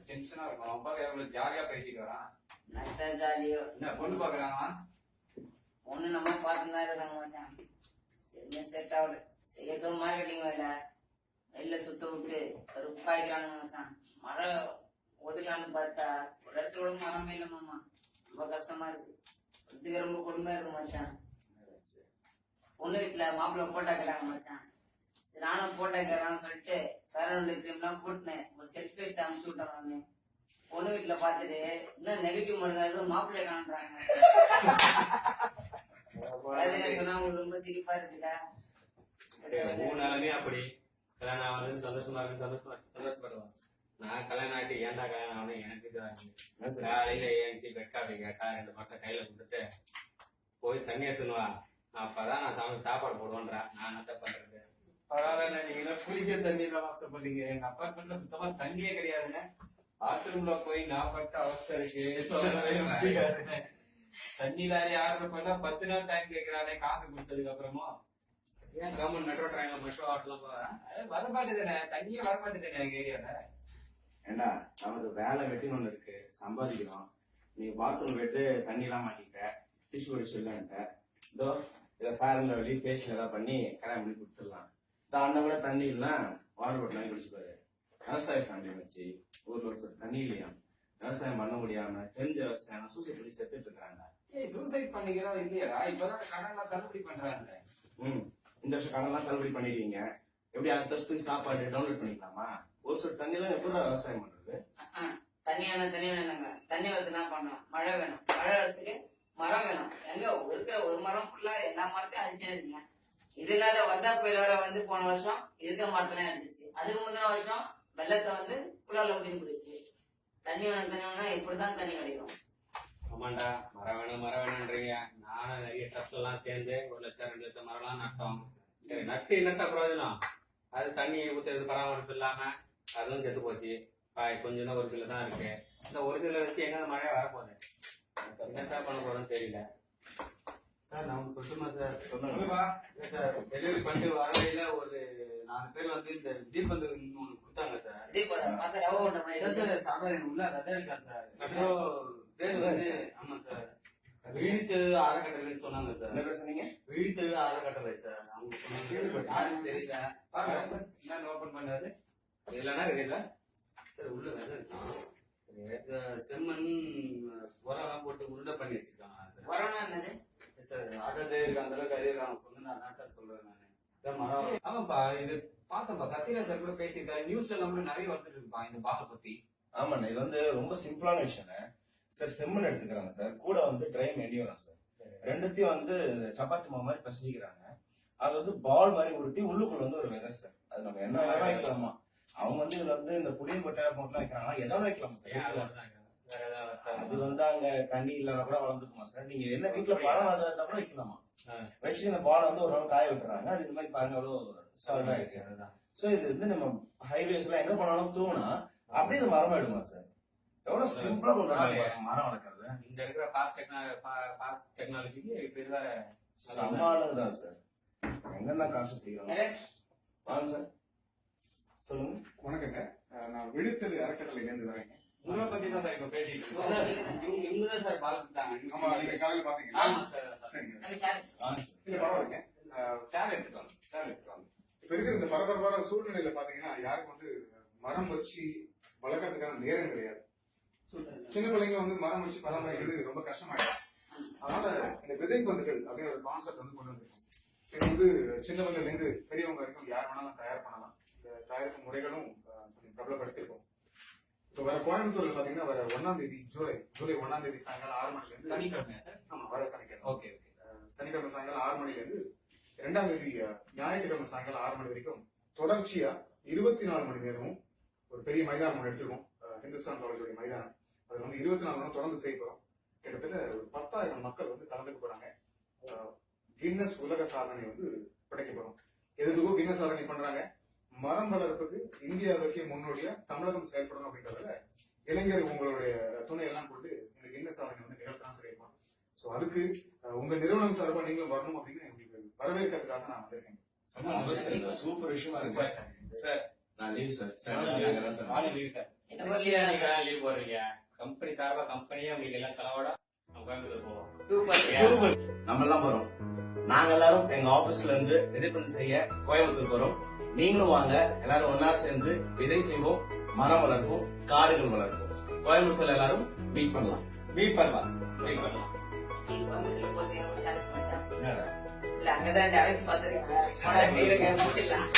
டென்ஷனா இருக்கும். அப்பா எவ்வளவு ஜாலியா பேசிட்டு வரான். ஜாலியோ என்ன பொண்ணு பாக்குறாங்க? ஒண்ணு நம்ம பார்த்துதான் இருக்காங்க மச்சான். சரியா செட் ஆகல. ஏதோ மார்க்கெட்டிங் வேலை வெளில சுத்த விட்டு ருப்பாய்க்கிறானுங்க மச்சான். மழை ஒதுக்கலான்னு பார்த்தா ஒரு இடத்துல கூட மரமே இல்லை மாமா. ரொம்ப கஷ்டமா இருக்கு. இதுக்கு ரொம்ப கொடுமையா இருக்கு மச்சான். பொண்ணு வீட்டுல மாப்பிள்ளை போட்டோ கேட்டாங்க மச்சான். சரி நானும் போட்டோ கேட்கறான்னு சொல்லிட்டு ஃபேரன் கிரீம்லாம் போட்டுனேன். ஒரு செல்ஃபி எடுத்து அனுப்பிச்சு விட்டேன் நானு. பொண்ணு வீட்டுல பாத்துட்டு இன்னும் நெகட்டிவ் மட்டும் மாப்பிள்ளைய காணுறாங்க. சொன்னா உங்களுக்கு ரொம்ப சிரிப்பா இருக்குல்ல. அப்படி கல்யாணம் வந்து சந்தோஷப்படுவான். நான் கல்யாணம் ஆகிட்டு ஏன்டா கல்யாணம் ஆகணும் எனக்கு காலையில ஏன்ச்சு பெட்டாப்படி கேட்டா 2 மாசம் கையில கொடுத்துட்டு போய் தண்ணி எடுத்துனுவா அப்பதான் நான் சாப்பாடு போடுவேன்றா. நான் என்னத்த பண்றது? பரவாயில்ல, நீங்க குடிக்க தண்ணி எல்லாம் அவசரப்படுறீங்க. எங்க அப்பார்ட்மெண்ட்ல சுத்தமா தண்ணியே கிடையாதுங்க. பாத்ரூம்ல போய் நான் பட்ட அவஸ்தை இருக்கு. தண்ணி லாரி ஆர்டர் பண்ணா 10 நாள் டைம் கேட்கிறானே காசு கொடுத்ததுக்கு அப்புறமா. ஏன் கவர்மெண்ட் மெட்ரோ ட்ரெயின்ல மெட்ரோ ஆட்டெல்லாம் வரமாட்டுதானே, தண்ணியே வரமாட்டுதானே எங்க ஏரியால. ஏண்டா நமக்கு வேலை வெட்டின்னு ஒண்ணு இருக்கு, சம்பாதிக்கணும். நீ பாத்ரூம் போயிட்டு தண்ணி எல்லாம் மாட்டிக்கிட்ட, டிஷ்யூ வச்சு இல்லைன்ட்ட. இதோ இதை ஃபேரன்ல வெளியே ஃபேஷியல் ஏதாவது பண்ணி கல்யாணம் பண்ணி கொடுத்துடலாம். இந்த அண்ணன் கூட தண்ணி இல்லைன்னா வாட்டர் பாட்டில் வாங்கி குடிச்சுப்பாரு. விவசாய ஃபேமிலி வச்சு ஊர்ல ஒரு தண்ணி இல்லையா, விவசாயம் பண்ண முடியாம தெரிஞ்ச விவசாயம் சூசைட் பண்ணி செத்துட்டு இருக்காங்க. சூசைட் பண்ணிக்கிறோம் இல்லையா? இப்பதான் கடன்லாம் தள்ளுபடி பண்றாங்க. இந்த வருஷம் கடன்லாம் தள்ளுபடி பண்ணிடுவீங்க. எப்படி அடுத்த வருஷத்துக்கு சாப்பாடு டவுன்லோட் பண்ணிக்கலாமா? ஒரு சொல் தண்ணி எல்லாம் எப்படி விவசாயம் பண்றது? தண்ணி வேணுங்க. தண்ணி வரதுக்கு என்ன பண்ணணும்? மழை வேணும். மழை வரதுக்கு மரம் வேணும். எங்க இருக்கிற ஒரு மரம் ஃபுல்லா எல்லா மரத்தையும் அழிச்சே இருக்கீங்க. இது இல்லாத வந்தா புயல் வர வந்து போன வருஷம் இருக்கிற மரத்தெல்லாம் இருந்துச்சு. அதுக்கு முந்தின வருஷம் வெள்ளத்தை வந்து புலால அப்படின்னு போயிடுச்சு. தண்ணி வேணும் இப்படிதான் தண்ணி கிடைக்கும். ஆமாண்டா, மரம் வேணும்ன்றீங்க. நானும் நிறைய ட்ரஸ்ட் எல்லாம் சேர்ந்து 1 லட்சம் 2 லட்சம் மரம்லாம் நட்டோம். சரி, நட்டு என்னட்ட பிரயோஜனம்? அது தண்ணி ஊத்துறது பராமரிப்பு இல்லாம அதுவும் செத்து போச்சு. கொஞ்சம் தான் ஒரு சில தான் இருக்கு. இந்த ஒரு சில வச்சு எங்க மழை வரப்போகுது, என்னக்கா பண்ண போறோம்னு தெரியல. சார் நான் சொல்லுமா சார்? சொல்லுங்க சார். டெலிவரி பண்ணிட்டு வரவையில ஒரு 4 பேர் வந்து இந்த தீபந்து ஒண்ணு கொடுத்தாங்க சார். சார் சாப்பிட உள்ள ரதம் இருக்கா சார்? பேர் வந்து ஆமா சார் வீழித்தெழு அறக்கட்டளைன்னு சொன்னாங்க சார். என்ன பேர் சொன்னீங்க? வீழித்தெழு அறக்கட்டளை சார். அவங்க சொன்னாங்க. யாருன்னு தெரியல. ஓபன் பண்ணாரு இல்லைன்னா தெரியல சார். உள்ள ரதம் இருக்கான். செம்மண் உரம் போட்டு உருண்டை பண்ணி வச்சிருக்காங்க சார். ஆட்டோ இருக்கு அந்த அளவுக்கு அதே சொன்னா அதான் சார் சொல்றேன் நானு. ஆமாப்பா, இது பார்த்தப்பா சத்யராஜ் சார் கூட பேசியிருக்காரு. நியூஸ்ல எல்லாம் கூட நிறைய வந்துட்டு இருக்குப்பா இந்த பாலை பத்தி. ஆமாண்ணா, இது வந்து ரொம்ப சிம்பிளான விஷயம் சார். செம்மண் எடுத்துக்கிறாங்க சார், கூட வந்து ட்ரை மெடியோரம் சார். ரெண்டுத்தையும் வந்து சப்பாத்தி மாவு மாதிரி பசிக்கிறாங்க. அது வந்து பால் மாதிரி உருட்டி உள்ளுக்குள்ள வந்து ஒரு விதை சார். அது நம்ம என்ன வேணா வைக்கலாமா? அவங்க வந்து இதுல வந்து இந்த புளியும் கொட்டை போட்டுலாம் வைக்கிறாங்க. எதாவது வைக்கலாமா சார்? அது வந்து அங்க தண்ணி இல்லைன்னா கூட வளர்ந்துக்குமா சார்? நீங்க என்ன வீட்டுல பழம் வளர்ந்தா கூட வைக்கலாமா? வச்சு இந்த பாலை வந்து ஒரு நாள் காய விட்டுறாங்க. அது இந்த மாதிரி பாருங்க எவ்வளவு சால்டா இருக்கு. சோ இது வந்து நம்ம ஹைவேஸ் எல்லாம் எங்க போனாலும் தூங்கினா அப்படியே இது மரம் ஆயிடுமா சார்? எவ்வளவு சிம்பிளா கொண்டாங்க மரம் வளர்க்கறது. இந்த இருக்கிற ஃபாஸ்ட் டெக்னாலஜிக்கு இப்ப இதுல சமாளம் சார். எங்கன்னா காசு செய்யலாம் சார். சொல்லுங்க. வணக்கங்க, நான் விழித்தெழு அறக்கட்டளையிலேருந்து வரேங்க. உங்களை பத்தி தான் சார் இப்ப பேசிட்டு இருக்கோம். இவங்கதான் சார் பாலத்துட்டாங்க. ஆமா, நீங்க காலையில பாத்தீங்களா? சரிங்க, இல்ல பரவாயில்லைங்க. சேர் எடுத்துக்கோங்க, சேர் எடுத்துக்கோங்க. இப்ப இருக்கிற இந்த பரபரப்பான சூழ்நிலையில பாத்தீங்கன்னா யாருக்கும் வந்து மரம் வச்சு வளர்க்கறதுக்கான நேரம் கிடையாது. சின்ன பிள்ளைங்க வந்து மரம் வச்சு பராமரிக்கிறது ரொம்ப கஷ்டமாயிடும். அதனால இந்த விதை பந்துகள் அப்படிங்கிற ஒரு கான்செப்ட் வந்து கொண்டு வந்திருக்கோம். இது வந்து சின்னவங்கல இருந்து பெரியவங்க வரைக்கும் யார் வேணாலும் தயார் பண்ணலாம். இந்த தயாரிப்பு முறைகளும் கொஞ்சம் பிரபலப்படுத்திருக்கோம். இப்ப வர கோயம்புத்தூர்ல பாத்தீங்கன்னா வர 1ஆம் தேதி ஜூலை 1ஆம் தேதி சாயங்காலம் 6 மணில இருந்து சனிக்கிழமை சார். ஆமா, வர சனிக்கிழமை. ஓகே. சனிக்கிழமை சாயங்காலம் 6 மணில இருந்து 2ஆம் தேதி ஞாயிற்றுக்கிழமை சாயங்காலம் 6 மணி வரைக்கும் தொடர்ச்சியா 24 மணி நேரமும் ஒரு பெரிய மைதானம் ஒன்று எடுத்துருக்கோம். ஹிந்துஸ்தான் காலேஜோட மைதானம். அது வந்து 24 மணி நேரம் தொடர்ந்து செய்ய போறோம். கிட்டத்தட்ட ஒரு 10,000 மக்கள் வந்து கலந்துக்க போறாங்க. கின்னஸ் உலக சாதனை வந்து படைக்க போறோம். எதுக்கும் கின்னஸ் சாதனை பண்றாங்க. மரம் வளர்ப்புக்கு இந்தியாவுக்கே முன்னோடியா தமிழகம் செயல்படணும் அப்படின்றதுல இளைஞர் உங்களுடைய துணை எல்லாம் கொண்டு இந்த கின்னஸ் சாதனை வந்து நிகழ்த்தான் செய்யப்போம். ஸோ அதுக்கு உங்க நிறுவனம் சார்பாக நீங்களும் வரணும் அப்படின்னு எங்களுக்கு வரவேற்கிறதுக்காக நான் வந்திருக்கேன். சூப்பர் விஷயமா இருக்கு சார். நான் லீவ் சார். நானும் leave sir. எனக்கு ஒரு leave நீங்க லீவ் போடுறீங்க. கம்பெனி சார்பா கம்பெனியே உங்களுக்கு எல்லாம் செலவோட நம்ம கோயம்புத்தூர் போவோம். சூப்பர். நம்ம எல்லாம் போறோம். நாங்க எல்லாரும் எங்க ஆபீஸ்ல இருந்து விதைப்பந்து செய்ய கோயம்புத்தூர் போறோம். நீங்களும் வாங்க, எல்லாரும் ஒன்னா சேர்ந்து விதை செய்வோம், மரம் வளர்ப்போம், காடுகள் வளர்ப்போம். கோயம்புத்தூர்ல எல்லாரும் மீட் பண்ணலாம். வெயிட் பண்ணலாம். சரி, கோயம்புத்தூர்ல போறது எனக்கு சான்ஸ் மச்சான். என்னடா? இல்ல அங்கதான் டாலன்ஸ் பாத்துருக்கேன். முடிச்சிடலாம்.